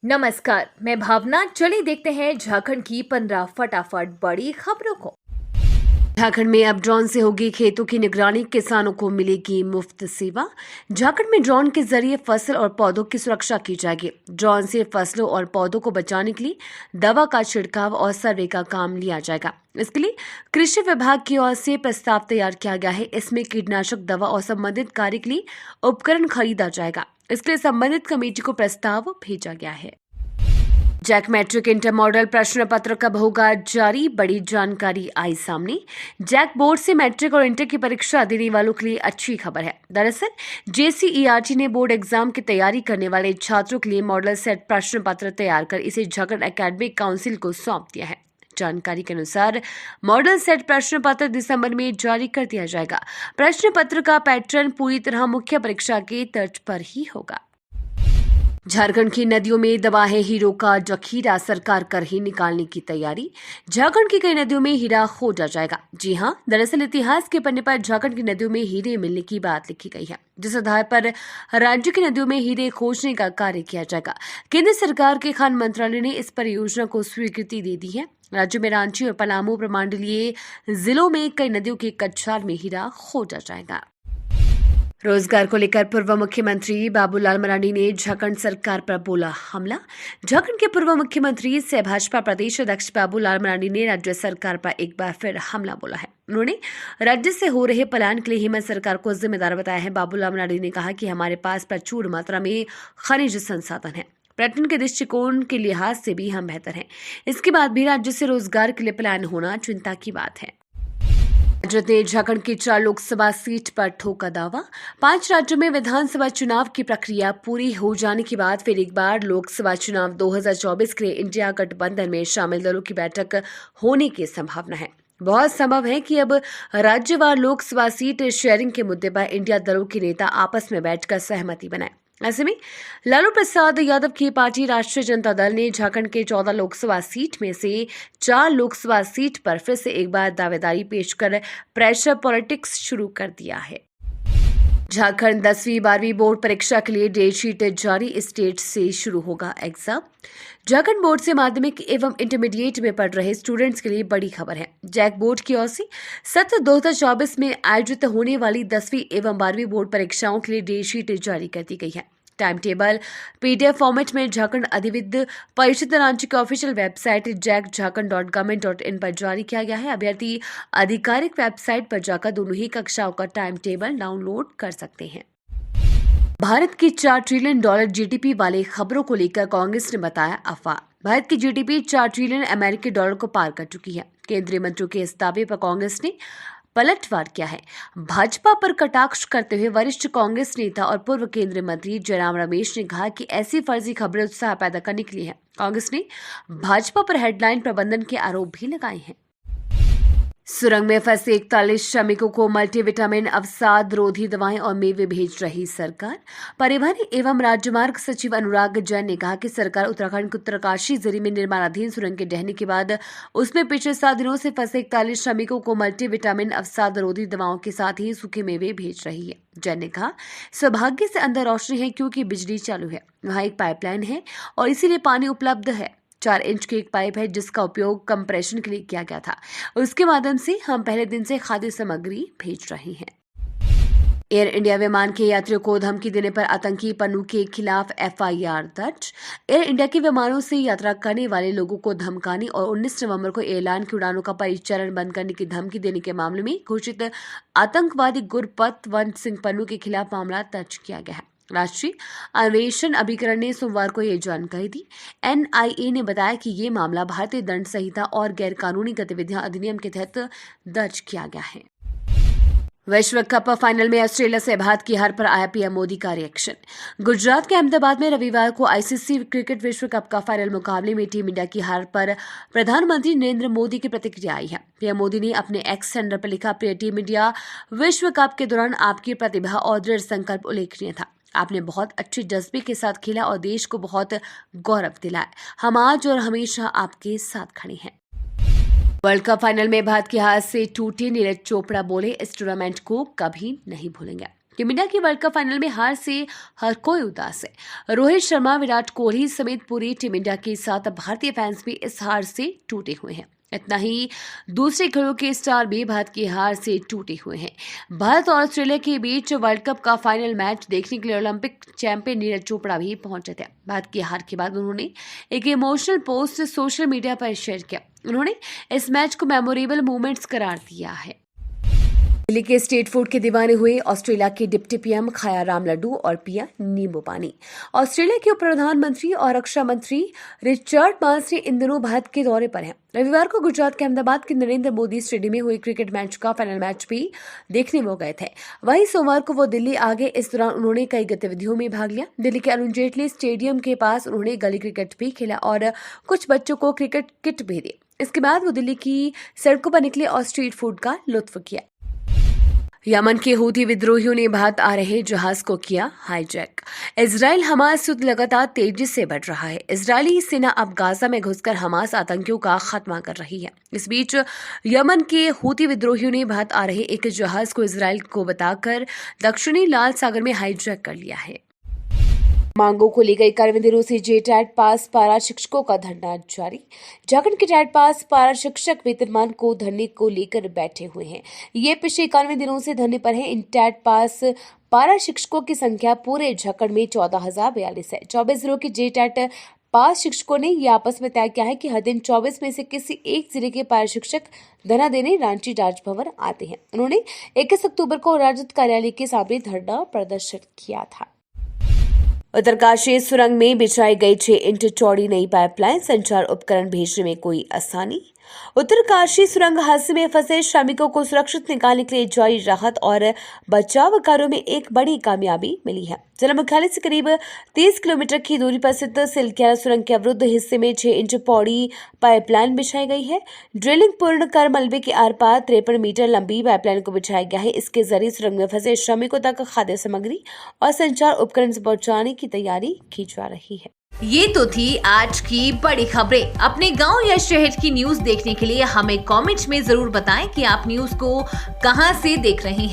नमस्कार, मैं भावना। चलिए देखते हैं झारखंड की 15 फटाफट बड़ी खबरों को। झारखंड में अब ड्रोन से होगी खेतों की निगरानी, किसानों को मिलेगी मुफ्त सेवा। झारखंड में ड्रोन के जरिए फसल और पौधों की सुरक्षा की जाएगी। ड्रोन से फसलों और पौधों को बचाने के लिए दवा का छिड़काव और सर्वे का काम लिया जाएगा। इसके लिए कृषि विभाग की ओर से प्रस्ताव तैयार किया गया है। इसमें कीटनाशक दवा और संबंधित कार्य के लिए उपकरण खरीदा जाएगा। इसके लिए संबंधित कमेटी को प्रस्ताव भेजा गया है। जैक मैट्रिक इंटर मॉडल प्रश्न पत्र कब होगा जारी, बड़ी जानकारी आई सामने। जैक बोर्ड से मैट्रिक और इंटर की परीक्षा देने वालों के लिए अच्छी खबर है। दरअसल JCERT ने बोर्ड एग्जाम की तैयारी करने वाले छात्रों के लिए मॉडल सेट प्रश्न पत्र तैयार कर इसे झारखंड एकेडमिक काउंसिल को सौंप दिया है। जानकारी के अनुसार मॉडल सेट प्रश्न पत्र दिसंबर में जारी कर दिया जाएगा। प्रश्न पत्र का पैटर्न पूरी तरह मुख्य परीक्षा के तर्ज पर ही होगा। झारखंड की नदियों में दबा है हीरो का जखीरा, सरकार कर ही निकालने की तैयारी। झारखंड की कई नदियों में हीरा खोजा जाएगा। जी हां, दरअसल इतिहास के पन्ने पर झारखंड की नदियों में हीरे मिलने की बात लिखी गई है, जिस आधार पर राज्य की नदियों में हीरे खोजने का कार्य किया जाएगा। केंद्र सरकार के खान मंत्रालय ने इस परियोजना को स्वीकृति दे दी है। राज्य में रांची और पलामू प्रमंडलीय जिलों में कई नदियों के कछार में हीरा खोजा जाएगा। रोजगार को लेकर पूर्व मुख्यमंत्री बाबूलाल मरांडी ने झारखंड सरकार पर बोला हमला। झारखंड के पूर्व मुख्यमंत्री सह भाजपा प्रदेश अध्यक्ष बाबूलाल मरांडी ने राज्य सरकार पर एक बार फिर हमला बोला है। उन्होंने राज्य से हो रहे पलायन के लिए हेमंत सरकार को जिम्मेदार बताया है। बाबूलाल मरांडी ने कहा कि हमारे पास प्रचुर मात्रा में खनिज संसाधन है, पर्यटन के दृष्टिकोण के लिहाज से भी हम बेहतर हैं। इसके बाद भी राज्य से रोजगार के लिए पलायन होना चिंता की बात है। राजद ने झारखंड की 4 लोकसभा सीट पर ठोका दावा। 5 राज्यों में विधानसभा चुनाव की प्रक्रिया पूरी हो जाने के बाद फिर एक बार लोकसभा चुनाव 2024 के लिए इंडिया गठबंधन में शामिल दलों की बैठक होने की संभावना है। बहुत संभव है कि अब राज्यवार लोकसभा सीट शेयरिंग के मुद्दे पर इंडिया दलों के नेता आपस में बैठकर सहमति बनाए। ऐसे में लालू प्रसाद यादव की पार्टी राष्ट्रीय जनता दल ने झारखंड के 14 लोकसभा सीट में से 4 लोकसभा सीट पर फिर से एक बार दावेदारी पेश कर प्रेशर पॉलिटिक्स शुरू कर दिया है। झारखंड 10वीं 12वीं बोर्ड परीक्षा के लिए डेट शीट जारी, इस डेट से शुरू होगा एग्जाम। झारखंड बोर्ड से माध्यमिक एवं इंटरमीडिएट में पढ़ रहे स्टूडेंट्स के लिए बड़ी खबर है। जैक बोर्ड की ओर से सत्र 2024 में आयोजित होने वाली 10वीं एवं 12वीं बोर्ड परीक्षाओं के लिए डेट शीट जारी कर दी गई है। टाइम टेबल PDF फॉर्मेट में झारखंड अधिविद्य परिषद रांची की ऑफिशियल वेबसाइट jackjharkhand.government.in पर जारी किया गया है। अभ्यर्थी आधिकारिक वेबसाइट पर जाकर दोनों ही कक्षाओं का टाइम टेबल डाउनलोड कर सकते हैं। भारत की $4 ट्रिलियन GDP वाले खबरों को लेकर कांग्रेस ने बताया अफवाह। भारत की GDP $4 ट्रिलियन अमेरिकी डॉलर को पार कर चुकी है। केंद्रीय मंत्रियों के इस दावे पर कांग्रेस ने पलटवार किया है। भाजपा पर कटाक्ष करते हुए वरिष्ठ कांग्रेस नेता और पूर्व केंद्रीय मंत्री जयराम रमेश ने कहा कि ऐसी फर्जी खबरें उत्साह पैदा करने के लिए है। कांग्रेस ने भाजपा पर हेडलाइन प्रबंधन के आरोप भी लगाए हैं। सुरंग में फंसे 41 श्रमिकों को मल्टीविटामिन, अवसाद रोधी दवाएं और मेवे भेज रही सरकार। परिवहन एवं राजमार्ग सचिव अनुराग जैन ने कहा कि सरकार उत्तराखंड के उत्तरकाशी जिले में निर्माणाधीन सुरंग के ढहने के बाद उसमें पिछले 7 दिनों से फंसे 41 श्रमिकों को मल्टीविटामिन, अवसाद रोधी दवाओं के साथ ही सूखे मेवे भेज रही है। जैन ने कहा, सौभाग्य से अंदर रोशनी है क्योंकि बिजली चालू है, वहां एक पाइपलाइन है और इसीलिए पानी उपलब्ध है। 4 इंच की एक पाइप है जिसका उपयोग कंप्रेशन के लिए किया गया था। उसके माध्यम से हम पहले दिन से खाद्य सामग्री भेज रहे हैं। एयर इंडिया विमान के यात्रियों को धमकी देने पर आतंकी पन्नू के खिलाफ FIR दर्ज। एयर इंडिया के विमानों से यात्रा करने वाले लोगों को धमकाने और 19 नवंबर को एयरलाइन की उड़ानों का परिचालन बंद करने की धमकी देने के मामले में घोषित आतंकवादी गुरपतवंत सिंह पन्नू के खिलाफ मामला दर्ज किया गया है। राष्ट्रीय अन्वेषण अभिकरण ने सोमवार को यह जानकारी दी। NIA ने बताया कि ये मामला भारतीय दंड संहिता और गैरकानूनी गतिविधियां अधिनियम के तहत दर्ज किया गया है। विश्व कप फाइनल में ऑस्ट्रेलिया से भारत की हार पर आया PM मोदी का रिएक्शन। गुजरात के अहमदाबाद में रविवार को ICC क्रिकेट विश्व कप का फाइनल मुकाबले में टीम इंडिया की हार पर प्रधानमंत्री नरेंद्र मोदी की प्रतिक्रिया आई है। PM मोदी ने अपने एक्स हैंडल पर लिखा, प्रिय टीम इंडिया, विश्व कप के दौरान आपकी प्रतिभा और दृढ़ संकल्प उल्लेखनीय था। आपने बहुत अच्छे जज्बे के साथ खेला और देश को बहुत गौरव दिलाया। हम आज और हमेशा आपके साथ खड़े हैं। वर्ल्ड कप फाइनल में भारत की हार से टूटे नीरज चोपड़ा बोले, इस टूर्नामेंट को कभी नहीं भूलेंगे। टीम इंडिया की वर्ल्ड कप फाइनल में हार से हर कोई उदास है। रोहित शर्मा, विराट कोहली समेत पूरी टीम इंडिया के साथ अब भारतीय फैंस भी इस हार से टूटे हुए हैं। इतना ही दूसरे खेलों के स्टार भी भारत की हार से टूटे हुए हैं। भारत और ऑस्ट्रेलिया के बीच वर्ल्ड कप का फाइनल मैच देखने के लिए ओलंपिक चैंपियन नीरज चोपड़ा भी पहुंचे थे। भारत की हार के बाद उन्होंने एक इमोशनल पोस्ट सोशल मीडिया पर शेयर किया। उन्होंने इस मैच को मेमोरेबल मोमेंट्स करार दिया है। दिल्ली के स्ट्रीट फूड के दीवाने हुए ऑस्ट्रेलिया के डिप्टी पीएम खाया राम लड्डू और पिया नींबू पानी। ऑस्ट्रेलिया के उप प्रधानमंत्री और रक्षा मंत्री रिचर्ड मार्स इन दिनों भारत के दौरे पर हैं। रविवार को गुजरात के अहमदाबाद के नरेंद्र मोदी स्टेडियम में हुए क्रिकेट मैच का फाइनल मैच भी देखने वो गए थे। वहीं सोमवार को वो दिल्ली आ गए। इस दौरान उन्होंने कई गतिविधियों में भाग लिया। दिल्ली के अरुण जेटली स्टेडियम के पास उन्होंने गली क्रिकेट भी खेला और कुछ बच्चों को क्रिकेट किट भी दी। इसके बाद वो दिल्ली की सड़कों पर निकले और स्ट्रीट फूड का लुत्फ किया। यमन के हूथी विद्रोहियों ने भारत आ रहे जहाज को किया हाईजैक। इजराइल हमास युद्ध लगातार तेजी से बढ़ रहा है। इजरायली सेना अब गाजा में घुसकर हमास आतंकियों का खात्मा कर रही है। इस बीच यमन के हूथी विद्रोहियों ने भारत आ रहे एक जहाज को इजराइल को बताकर दक्षिणी लाल सागर में हाईजैक कर लिया है। मांगों को लेकर 91 दिनों से जेटैट पास पारा शिक्षकों का धरना जारी। झारखंड के टैट पास पारा शिक्षक वेतनमान को धरने को लेकर बैठे हुए हैं। ये पिछले 91 दिनों से धरने पर है। इन टैट पास पारा शिक्षकों की संख्या पूरे झारखंड में 14,042 है। 24 जिलों के जेटैट पास शिक्षकों ने ये आपस में तय किया है कि हर दिन 24 में से किसी एक जिले के पारा शिक्षक धरना देने रांची राजभवन आते हैं। उन्होंने 21 अक्टूबर को राजद कार्यालय के सामने धरना प्रदर्शन किया था। उत्तरकाशी सुरंग में बिछाई गई 6 इंच चौड़ी नई पाइपलाइन, संचार उपकरण भेजने में कोई आसानी। उत्तरकाशी सुरंग हादसे में फंसे श्रमिकों को सुरक्षित निकालने के लिए जारी राहत और बचाव कार्यों में एक बड़ी कामयाबी मिली है। जिला मुख्यालय से करीब 30 किलोमीटर की दूरी पर स्थित सिलकिया सुरंग के अवरुद्ध हिस्से में 6 इंच चौड़ी पाइपलाइन बिछाई गई है। ड्रिलिंग पूर्ण कर मलबे के आर पार 53 मीटर लंबी पाइपलाइन को बिछाया गया है। इसके जरिए सुरंग में फंसे श्रमिकों तक खाद्य सामग्री और संचार उपकरण पहुंचाने की तैयारी की जा रही है। ये तो थी आज की बड़ी खबरें। अपने गांव या शहर की न्यूज देखने के लिए हमें कमेंट्स में जरूर बताएं कि आप न्यूज को कहां से देख रहे हैं।